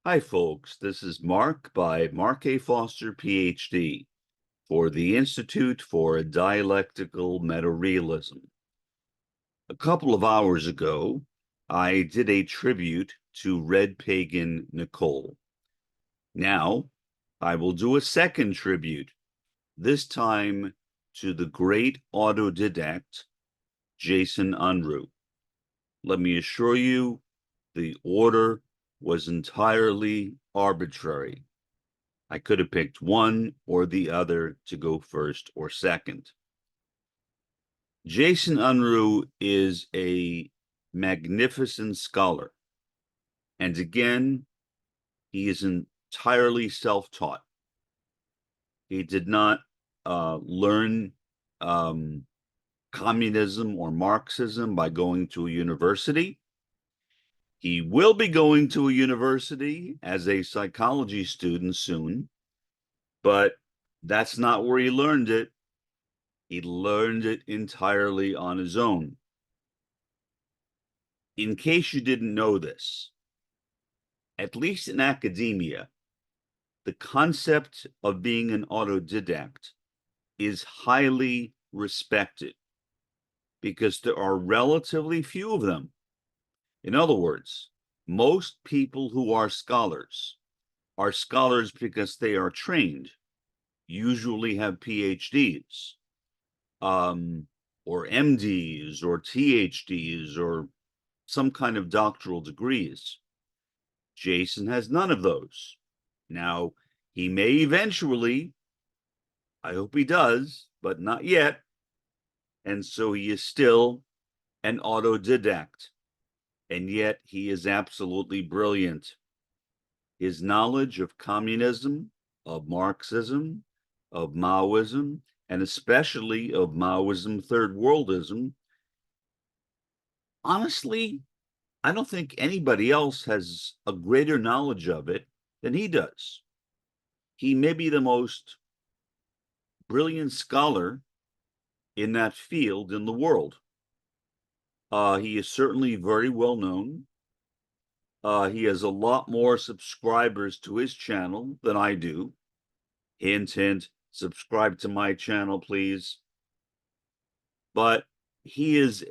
Hi, folks. This is Mark by Mark A. Foster, Ph.D. for the Institute for Dialectical Metarealism. A couple of hours ago, I did a tribute to Red Pagan Nicole. Now, I will do a second tribute, this time to the great autodidact, Jason Unruhe. Let me assure you, the order was entirely arbitrary. I could have picked one or the other to go first or second. Jason Unruhe is a magnificent scholar. And again, he is entirely self-taught. He did not learn communism or Marxism by going to a university. He will be going to a university as a psychology student soon, but that's not where he learned it. He learned it entirely on his own. In case you didn't know this, at least in academia, the concept of being an autodidact is highly respected because there are relatively few of them. In other words, most people who are scholars because they are trained, usually have PhDs, or MDs or PhDs or some kind of doctoral degrees. Jason has none of those. Now, he may eventually, I hope he does, but not yet. And so he is still an autodidact. And yet he is absolutely brilliant. His knowledge of communism, of Marxism, of Maoism, and especially of Maoism, third worldism, honestly, I don't think anybody else has a greater knowledge of it than he does. He may be the most brilliant scholar in that field in the world. He is certainly very well known. He has a lot more subscribers to his channel than I do. Hint, hint, subscribe to my channel, please. But he is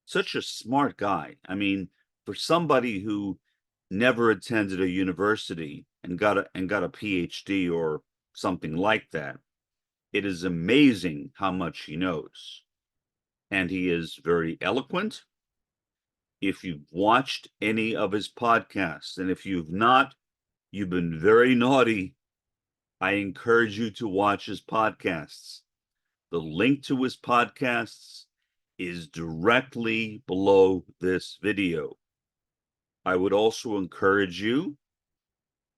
such a smart guy. I mean, for somebody who never attended a university and got a PhD or something like that, it is amazing how much he knows. And he is very eloquent. If you've watched any of his podcasts, and if you've not, you've been very naughty. I encourage you to watch his podcasts. The link to his podcasts is directly below this video. I would also encourage you,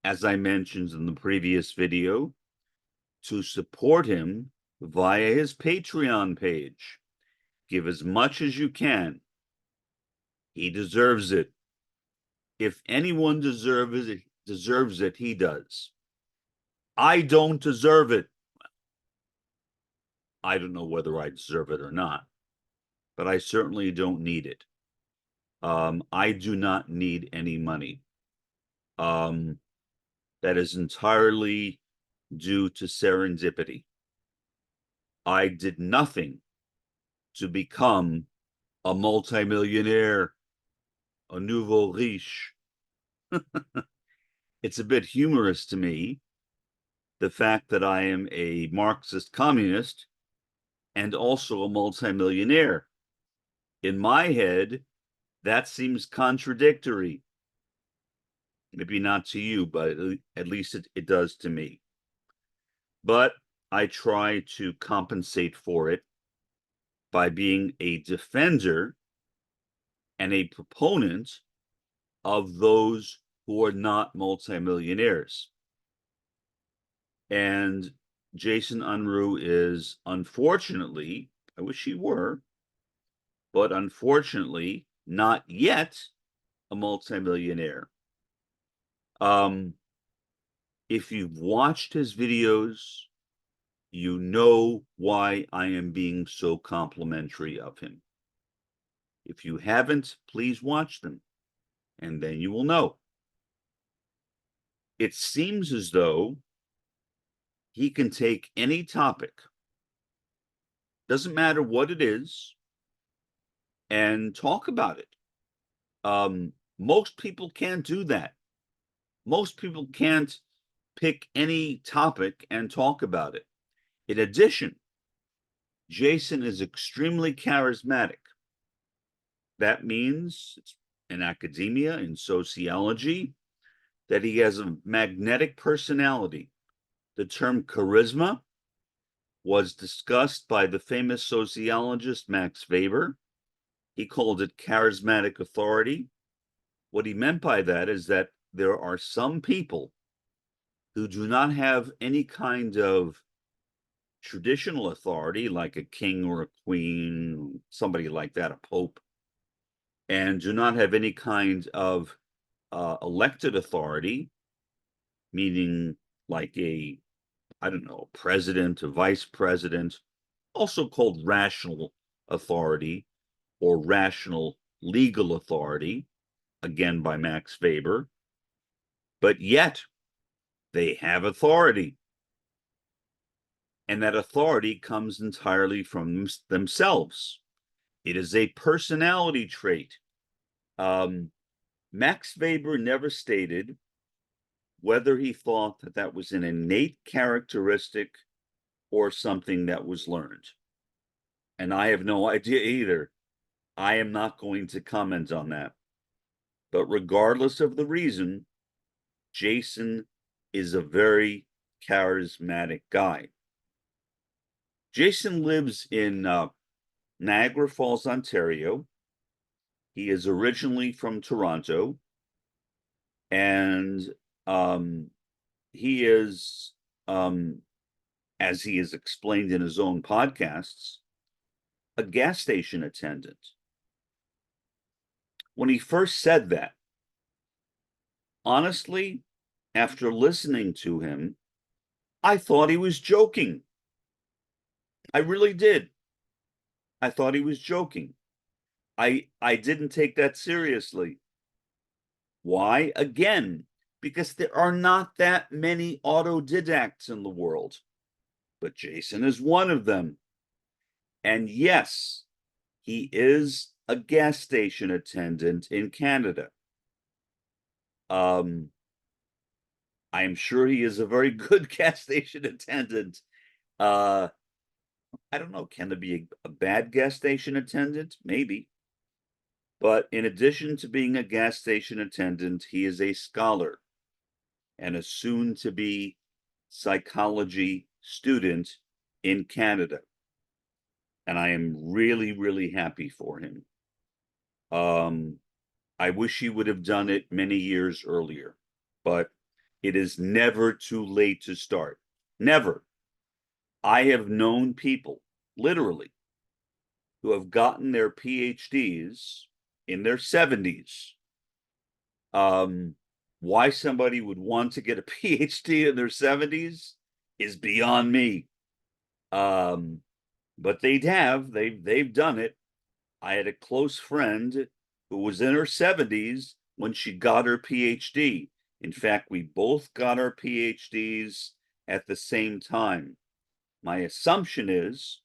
as I mentioned in the previous video, to support him via his Patreon page. Give as much as you can. He deserves it. If anyone deserves it, he does. I don't deserve it. I don't know whether I deserve it or not, but I certainly don't need it. I do not need any money. That is entirely due to serendipity. I did nothing to become a multimillionaire, a nouveau riche. It's a bit humorous to me, the fact that I am a Marxist communist and also a multimillionaire. In my head, that seems contradictory. Maybe not to you, but at least it does to me. But I try to compensate for it by being a defender and a proponent of those who are not multimillionaires. And Jason Unruhe is, unfortunately, I wish he were, but unfortunately, not yet a multimillionaire. If you've watched his videos, you know why I am being so complimentary of him. If you haven't, please watch them, and then you will know. it seems as though he can take any topic, doesn't matter what it is, and talk about it. Most people can't do that. Most people can't pick any topic and talk about it. In addition, Jason is extremely charismatic. That means in academia, in sociology, that he has a magnetic personality. The term charisma was discussed by the famous sociologist Max Weber. He called it charismatic authority. What he meant by that is that there are some people who do not have any kind of traditional authority, like a king or a queen, somebody like that, a pope, and do not have any kind of elected authority, meaning like I don't know, a president, a vice president, also called rational authority or rational legal authority, again by Max Weber, but yet they have authority. And that authority comes entirely from themselves. It is a personality trait. Max Weber never stated whether he thought that that was an innate characteristic or something that was learned. And I have no idea either. I am not going to comment on that. But regardless of the reason, Jason is a very charismatic guy. Jason lives in Niagara Falls, Ontario. He is originally from Toronto, and he is, as he has explained in his own podcasts, a gas station attendant. When he first said that, honestly, after listening to him, I thought he was joking. I really did. I thought he was joking. I didn't take that seriously. Why? Again, because there are not that many autodidacts in the world, but Jason is one of them. And yes, he is a gas station attendant in Canada. I am sure he is a very good gas station attendant. I don't know, can there be a bad gas station attendant? Maybe. But in addition to being a gas station attendant, he is a scholar and a soon-to-be psychology student in Canada. And I am really, really happy for him. I wish he would have done it many years earlier, but it is never too late to start. Never. I have known people, literally, who have gotten their PhDs in their 70s. Why somebody would want to get a PhD in their 70s is beyond me. But they've done it. I had a close friend who was in her 70s when she got her PhD. In fact, we both got our PhDs at the same time. My assumption is,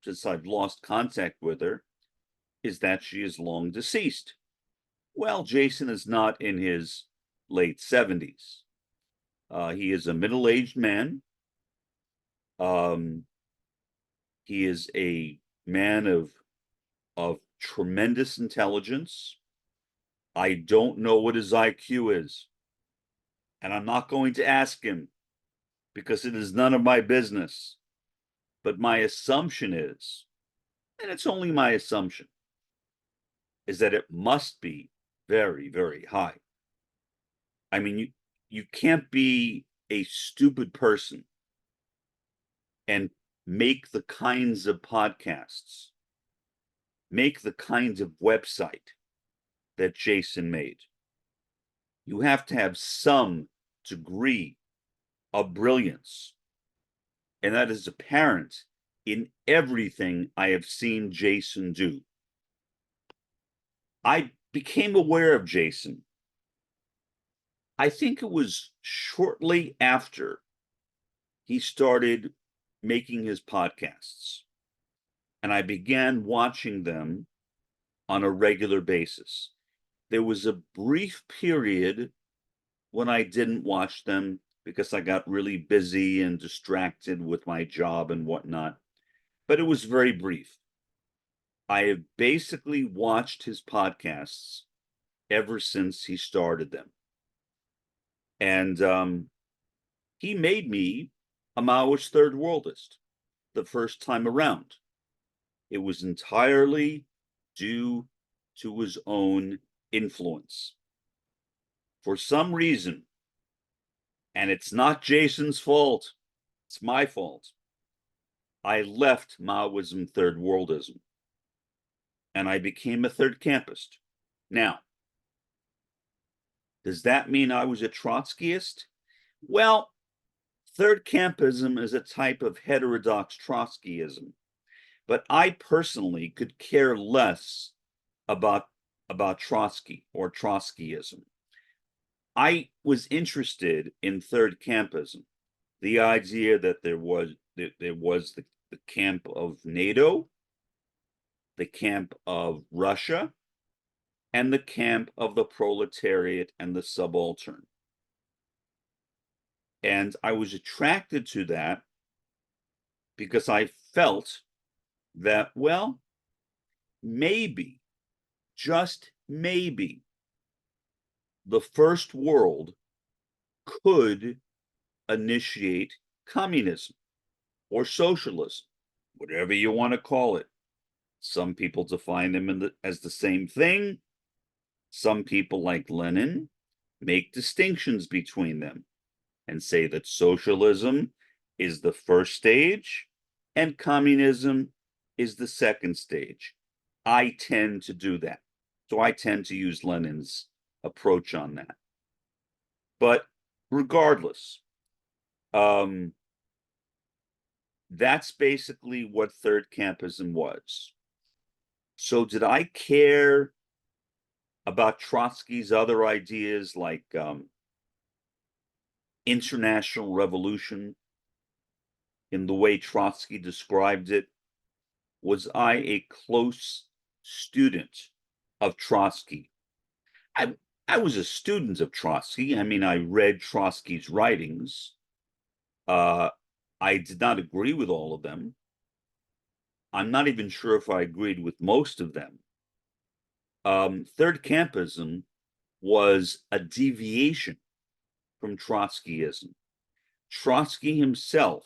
since I've lost contact with her, is that she is long deceased. Well, Jason is not in his late 70s. He is a middle-aged man. He is a man of tremendous intelligence. I don't know what his IQ is, and I'm not going to ask him because it is none of my business. But my assumption is, and it's only my assumption, is that it must be very, very high. I mean, you can't be a stupid person and make the kinds of podcasts, make the kinds of website that Jason made. You have to have some degree of brilliance. And that is apparent in everything I have seen Jason do. I became aware of Jason I think it was shortly after he started making his podcasts, and I began watching them on a regular basis. There was a brief period when I didn't watch them because I got really busy and distracted with my job and whatnot, but it was very brief. I have basically watched his podcasts ever since he started them. And he made me a Maoist third worldist the first time around. It was entirely due to his own influence. For some reason, and it's not Jason's fault, it's my fault, I left Maoism third worldism and I became a third campist. Now, does that mean I was a Trotskyist? Well, third campism is a type of heterodox Trotskyism, but I personally could care less about Trotsky or Trotskyism. I was interested in third campism, the idea that there was the camp of NATO, the camp of Russia, and the camp of the proletariat and the subaltern. And I was attracted to that because I felt that, well, maybe, just maybe, the first world could initiate communism or socialism, whatever you want to call it. Some people define them as the same thing. Some people, like Lenin, make distinctions between them and say that socialism is the first stage and communism is the second stage. I tend to do that. So I tend to use Lenin's approach on that. But regardless, that's basically what third campism was. So did I care about Trotsky's other ideas like international revolution in the way Trotsky described it? Was I a close student of Trotsky? I was a student of Trotsky. I mean, I read Trotsky's writings. I did not agree with all of them. I'm not even sure if I agreed with most of them. Third campism was a deviation from Trotskyism. Trotsky himself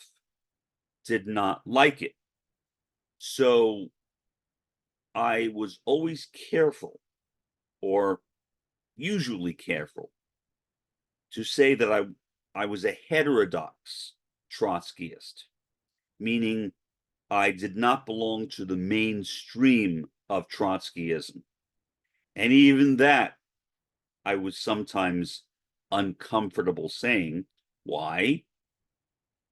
did not like it. So I was always careful, or usually careful, to say that I was a heterodox Trotskyist, meaning I did not belong to the mainstream of Trotskyism. And even that, I was sometimes uncomfortable saying. Why?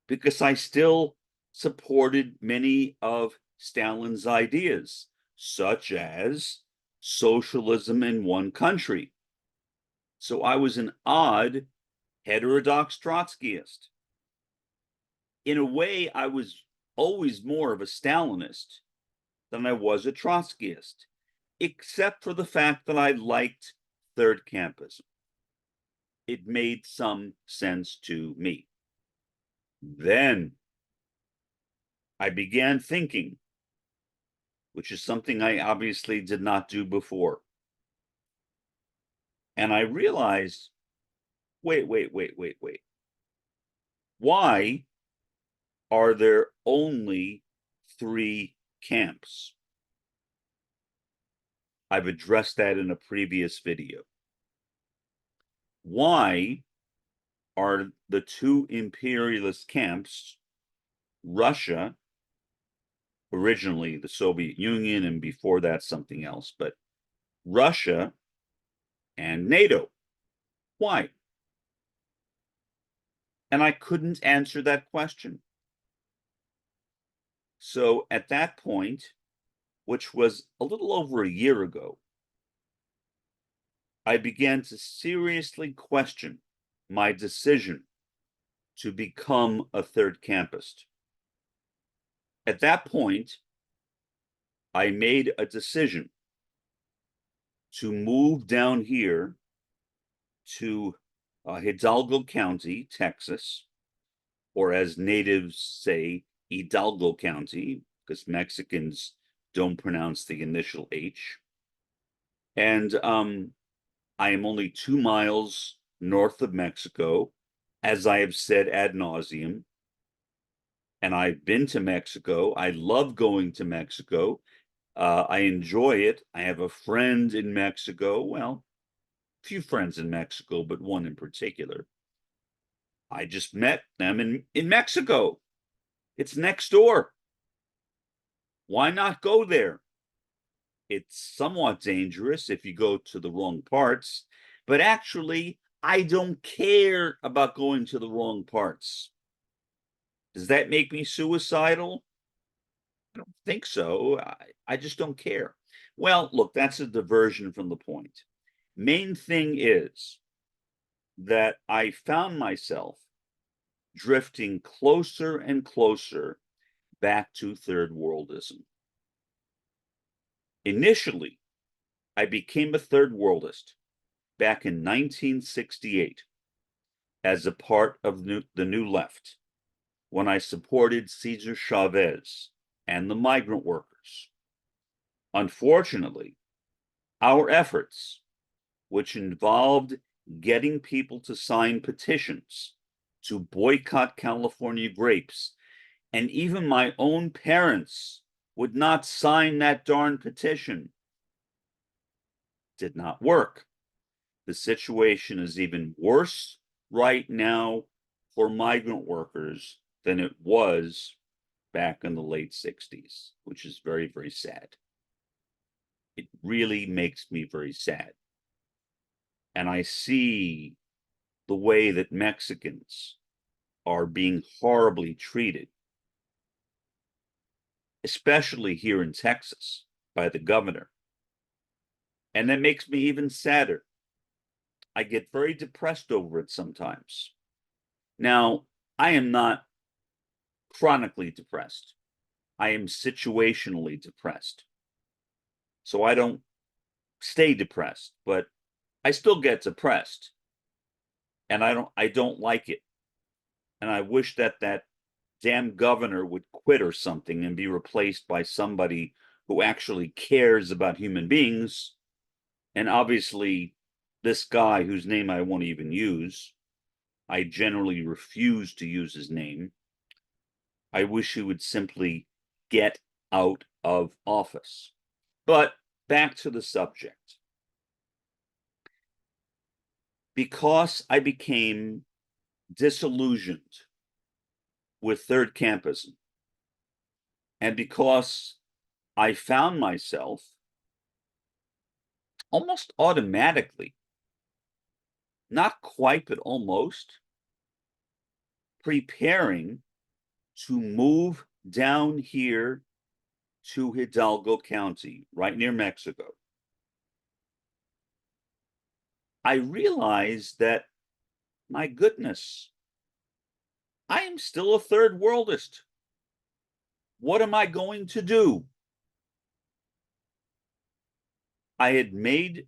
Because I still supported many of Stalin's ideas, such as socialism in one country. So I was an odd heterodox Trotskyist. In a way, I was always more of a Stalinist than I was a Trotskyist, except for the fact that I liked third campism. It made some sense to me. Then I began thinking, which is something I obviously did not do before. And I realized, wait. Why are there only 3 camps? I've addressed that in a previous video. Why are the 2 imperialist camps, Russia, originally the Soviet Union, and before that something else, but Russia and NATO? Why? And I couldn't answer that question. So at that point, which was a little over a year ago, I began to seriously question my decision to become a third campist. At that point, I made a decision to move down here to Hidalgo County, Texas, or as natives say, Hidalgo County, because Mexicans don't pronounce the initial H. And I am only 2 miles north of Mexico, as I have said ad nauseum. And I've been to Mexico. I love going to Mexico. I enjoy it. I have a friend in Mexico. Well, a few friends in Mexico, but one in particular. I just met them in Mexico. It's next door. Why not go there? It's somewhat dangerous if you go to the wrong parts, but actually, I don't care about going to the wrong parts. Does that make me suicidal? I don't think so. I just don't care. Well, look, that's a diversion from the point. Main thing is that I found myself drifting closer and closer back to third worldism. Initially, I became a third worldist back in 1968 as a part of the New Left when I supported Cesar Chavez and the migrant workers. Unfortunately, our efforts, which involved getting people to sign petitions to boycott California grapes, and even my own parents would not sign that darn petition, did not work. The situation is even worse right now for migrant workers than it was back in the late 60s, which is very, very sad. It really makes me very sad. And I see the way that Mexicans are being horribly treated, especially here in Texas by the governor. And that makes me even sadder. I get very depressed over it sometimes. Now, I am not chronically depressed. I am situationally depressed. So I don't stay depressed, but I still get depressed. And I don't like it. And I wish that damn governor would quit or something and be replaced by somebody who actually cares about human beings. And obviously, this guy whose name I won't even use, I generally refuse to use his name. I wish he would simply get out of office. But back to the subject. Because I became disillusioned with third campism, and because I found myself almost automatically, not quite, but almost, preparing to move down here to Hidalgo County, right near Mexico, I realized that, my goodness, I am still a third worldist. What am I going to do? I had made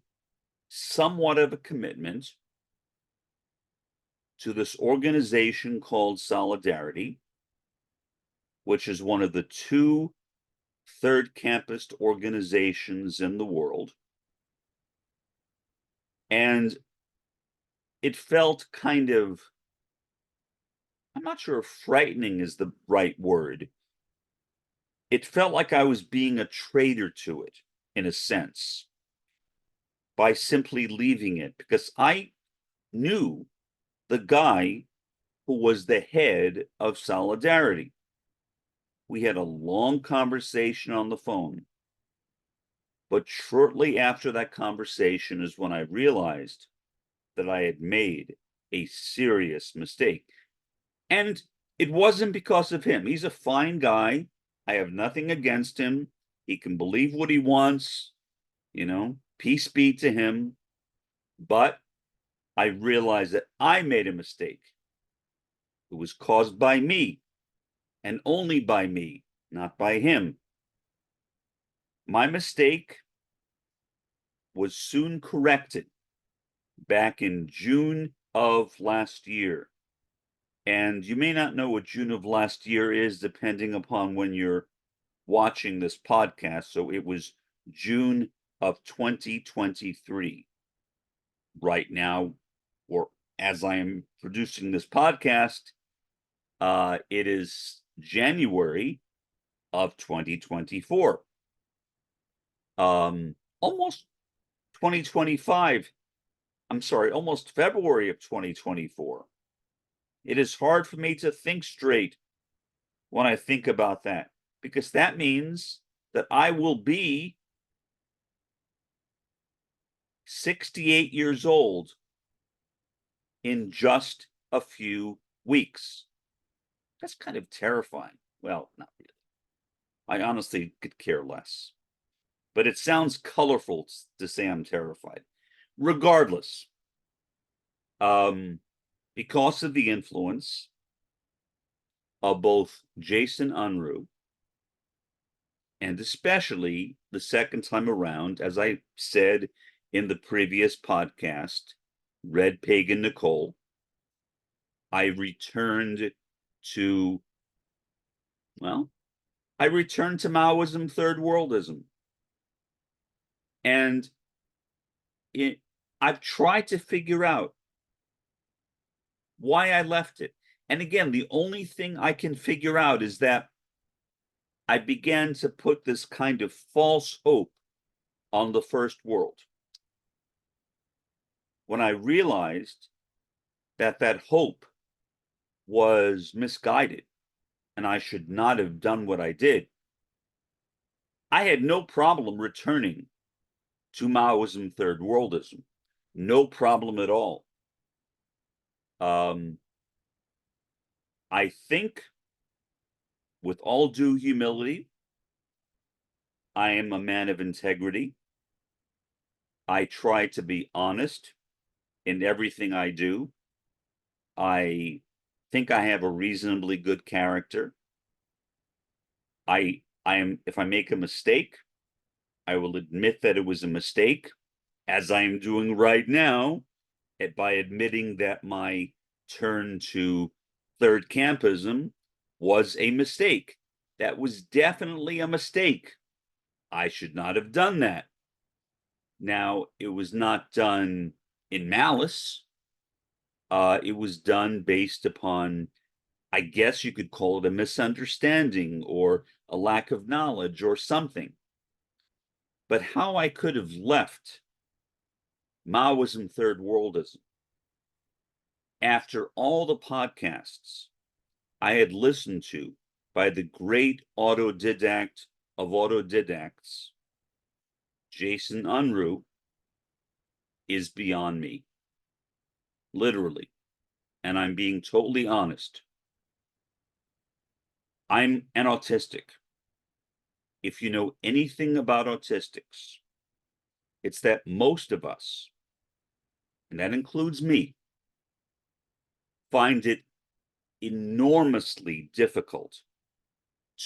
somewhat of a commitment to this organization called Solidarity, which is one of the two third campus organizations in the world. And it felt kind of, I'm not sure if frightening is the right word. It felt like I was being a traitor to it, in a sense, by simply leaving it, because I knew the guy who was the head of Solidarity. We had a long conversation on the phone. But shortly after that conversation is when I realized that I had made a serious mistake. And it wasn't because of him. He's a fine guy. I have nothing against him. He can believe what he wants, peace be to him. But I realized that I made a mistake. It was caused by me, and only by me, not by him. My mistake was soon corrected back in June of last year. And you may not know what June of last year is, depending upon when you're watching this podcast. So it was June of 2023. Right now, or as I am producing this podcast, it is January of 2024. Almost 2025. I'm sorry, almost February of 2024. It is hard for me to think straight when I think about that, because that means that I will be 68 years old in just a few weeks. That's kind of terrifying. Well, not really. I honestly could care less. But it sounds colorful to say I'm terrified. Regardless, because of the influence of both Jason Unruhe and especially the second time around, as I said in the previous podcast, Red Pagan Nicole, I returned to Maoism, Third Worldism. And I've tried to figure out why I left it. And again, the only thing I can figure out is that I began to put this kind of false hope on the first world, when I realized that that hope was misguided and I should not have done what I did. I had no problem returning to Maoism, Third Worldism. No problem at all. I think, with all due humility, I am a man of integrity. I try to be honest in everything I do. I think I have a reasonably good character. If I make a mistake, I will admit that it was a mistake, as I am doing right now, by admitting that my turn to third campism was a mistake. That was definitely a mistake. I should not have done that. Now, it was not done in malice. It was done based upon, I guess you could call it a misunderstanding or a lack of knowledge or something. But how I could have left Maoism, Third Worldism after all the podcasts I had listened to by the great autodidact of autodidacts, Jason Unruhe, is beyond me. Literally. And I'm being totally honest. I'm an autistic. If you know anything about autistics, it's that most of us, and that includes me, find it enormously difficult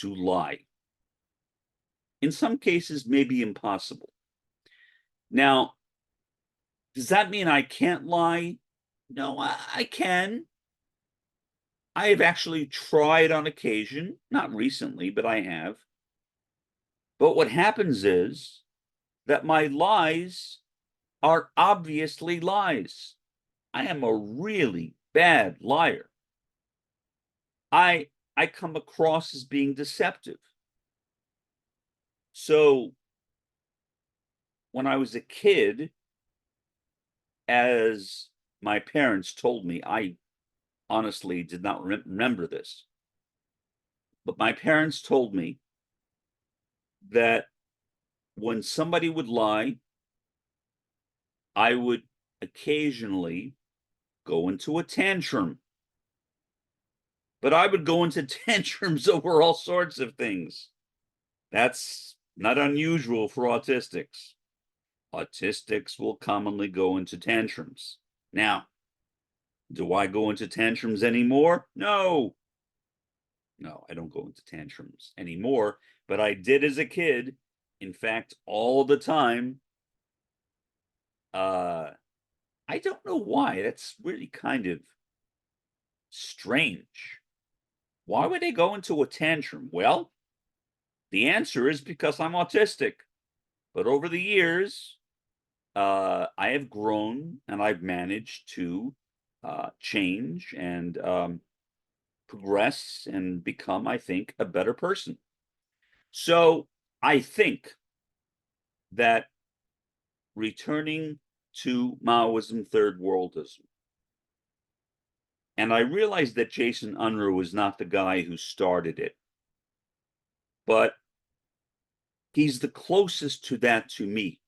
to lie. In some cases, maybe impossible. Now, does that mean I can't lie? No, I can. I have actually tried on occasion, not recently, but I have. But what happens is that my lies are obviously lies. I am a really bad liar. I come across as being deceptive. So when I was a kid, as my parents told me, I honestly did not remember this, but my parents told me that when somebody would lie, I would occasionally go into a tantrum. But I would go into tantrums over all sorts of things. That's not unusual for autistics. Autistics will commonly go into tantrums. Now, do I go into tantrums anymore? No. No, I don't go into tantrums anymore, but I did as a kid. In fact, all the time. I don't know why. That's really kind of strange. Why would they go into a tantrum? Well, the answer is because I'm autistic. But over the years, I have grown and I've managed to change and progress and become, I think, a better person. So I think that returning to Maoism, third worldism, and I realize that Jason Unruhe is not the guy who started it, but he's the closest to that to me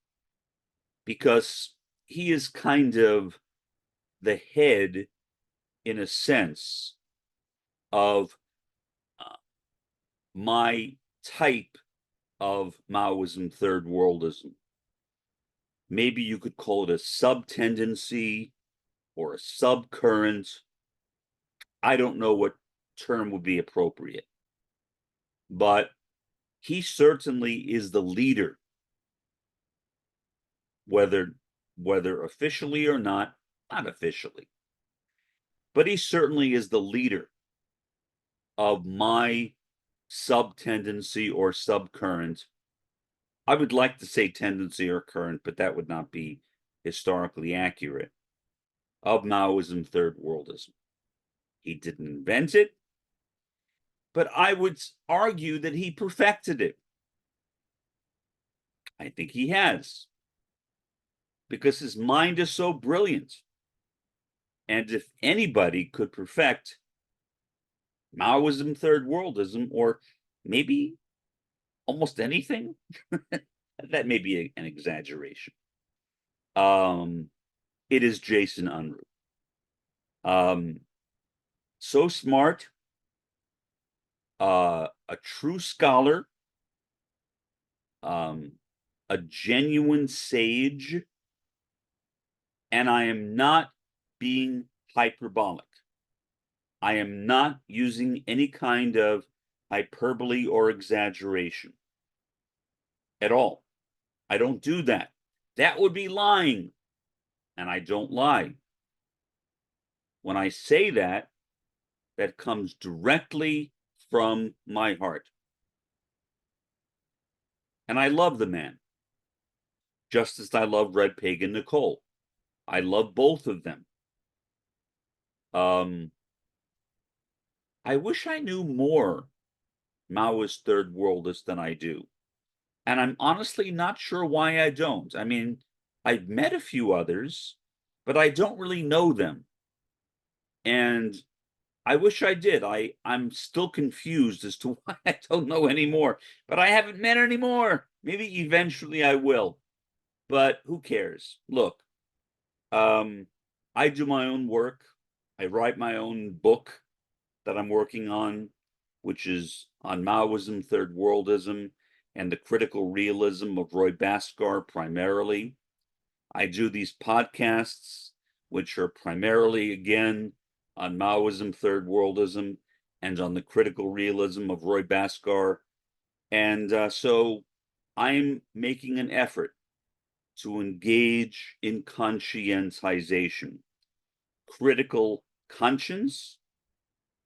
because he is kind of the head, in a sense, of my type of Maoism, third worldism. Maybe you could call it a sub-tendency or a subcurrent. I don't know what term would be appropriate, but he certainly is the leader, whether officially or not officially. But he certainly is the leader of my sub-tendency or subcurrent. I would like to say tendency or current, but that would not be historically accurate, of Maoism, third worldism. He didn't invent it, but I would argue that he perfected it. I think he has, because his mind is so brilliant. And if anybody could perfect Maoism, third worldism, or maybe almost anything, that may be an exaggeration. It is Jason Unruhe. So smart, a true scholar, a genuine sage, and I am not being hyperbolic. I am not using any kind of hyperbole or exaggeration at all. I don't do that. That would be lying, and I don't lie. When I say that, that comes directly from my heart. And I love the man, just as I love Red Pagan Nicole. I love both of them. I wish I knew more Maoist third worldist than I do. And I'm honestly not sure why I don't. I mean, I've met a few others, but I don't really know them. And I wish I did. I'm still confused as to why I don't know anymore, but I haven't met any more. Maybe eventually I will, but who cares? Look, I do my own work. I write my own book that I'm working on, which is on Maoism, third worldism, and the critical realism of Roy Bhaskar primarily. I do these podcasts, which are primarily, again, on Maoism, third worldism, and on the critical realism of Roy Bhaskar. And so I'm making an effort to engage in conscientization, critical conscience,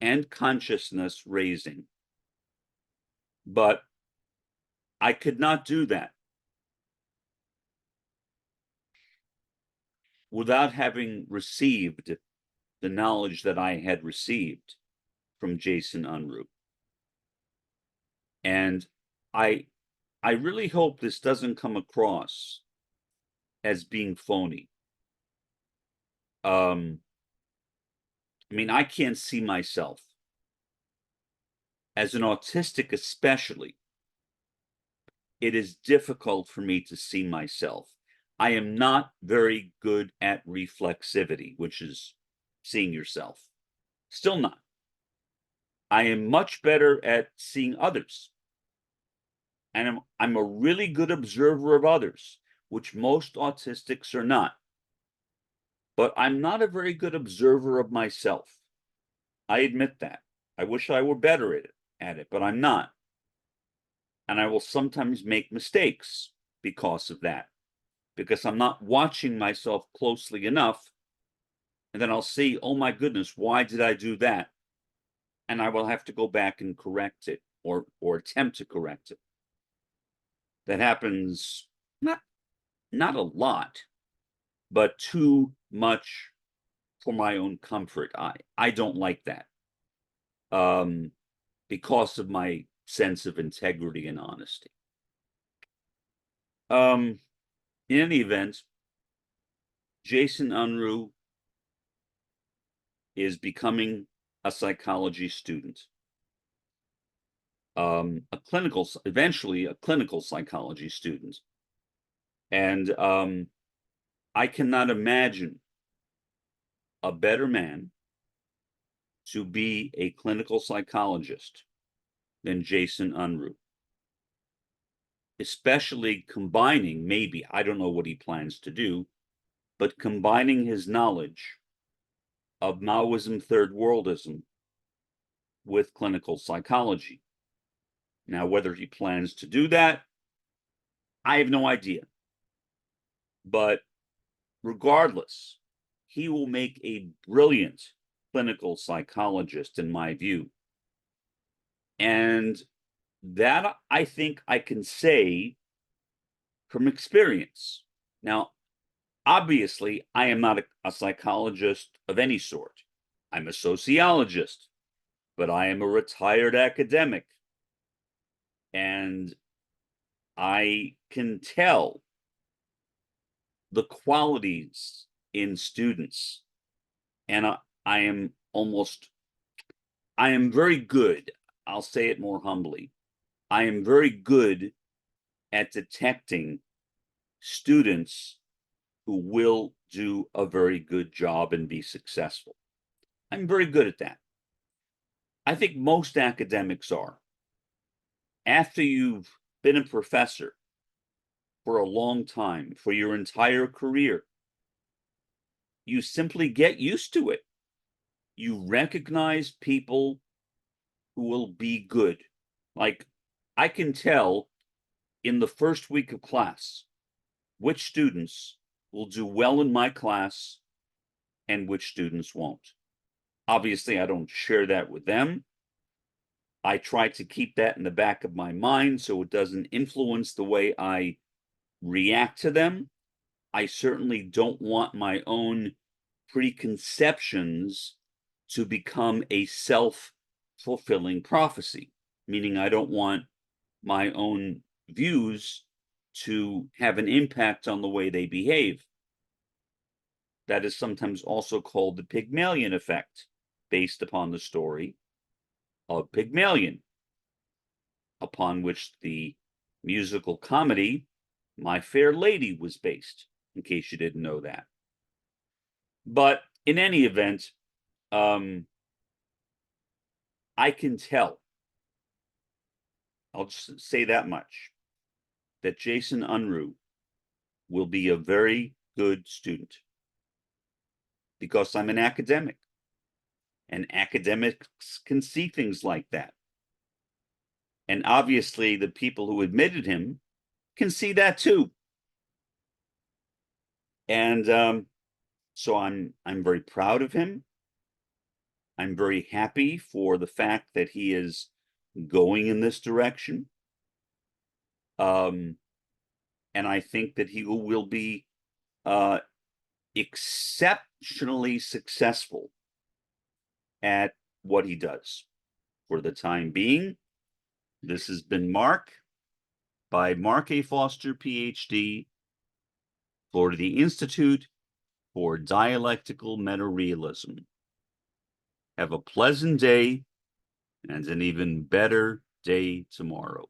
and consciousness raising. But I could not do that without having received the knowledge that I had received from Jason Unruhe. And I really hope this doesn't come across as being phony. I mean, I can't see myself, as an autistic especially. It is difficult for me to see myself. I am not very good at reflexivity, which is seeing yourself. Still not. I am much better at seeing others. And I'm a really good observer of others, which most autistics are not. but I'm not a very good observer of myself. I admit that. I wish I were better at it, but I'm not. And I will sometimes make mistakes because of that, because I'm not watching myself closely enough. And then I'll see, oh my goodness, why did I do that? And I will have to go back and correct it, or attempt to correct it. That happens not a lot, but too much for my own comfort. I don't like that, because of my sense of integrity and honesty. In any event, Jason Unruhe is becoming a psychology student, eventually a clinical psychology student. And I cannot imagine a better man to be a clinical psychologist than Jason Unruhe, especially combining, maybe, I don't know what he plans to do, but combining his knowledge of Maoism, third worldism, with clinical psychology. Now, whether he plans to do that, I have no idea. But regardless, he will make a brilliant clinical psychologist, in my view. And that, I think I can say from experience. Now, obviously, I am not a psychologist of any sort. I'm a sociologist, but I am a retired academic. And I can tell the qualities in students. And I am very good. I'll say it more humbly. I am very good at detecting students who will do a very good job and be successful. I'm very good at that. I think most academics are. After you've been a professor for a long time, for your entire career, you simply get used to it. You recognize people who will be good. Like, I can tell in the first week of class which students will do well in my class and which students won't. Obviously, I don't share that with them. I try to keep that in the back of my mind so it doesn't influence the way I react to them. I certainly don't want my own preconceptions to become a self-fulfilling prophecy, meaning I don't want my own views to have an impact on the way they behave. That is sometimes also called the Pygmalion effect, based upon the story of Pygmalion, upon which the musical comedy My Fair Lady was based, in case you didn't know that. But in any event, I can tell, I'll just say that much, that Jason Unruhe will be a very good student, because I'm an academic, and academics can see things like that. And obviously, the people who admitted him can see that too. And so I'm very proud of him. I'm very happy for the fact that he is going in this direction. And I think that he will be exceptionally successful at what he does. For the time being, this has been Mark, by Mark A. Foster, Ph.D., for the Institute for Dialectical Meta-Realism. Have a pleasant day and an even better day tomorrow.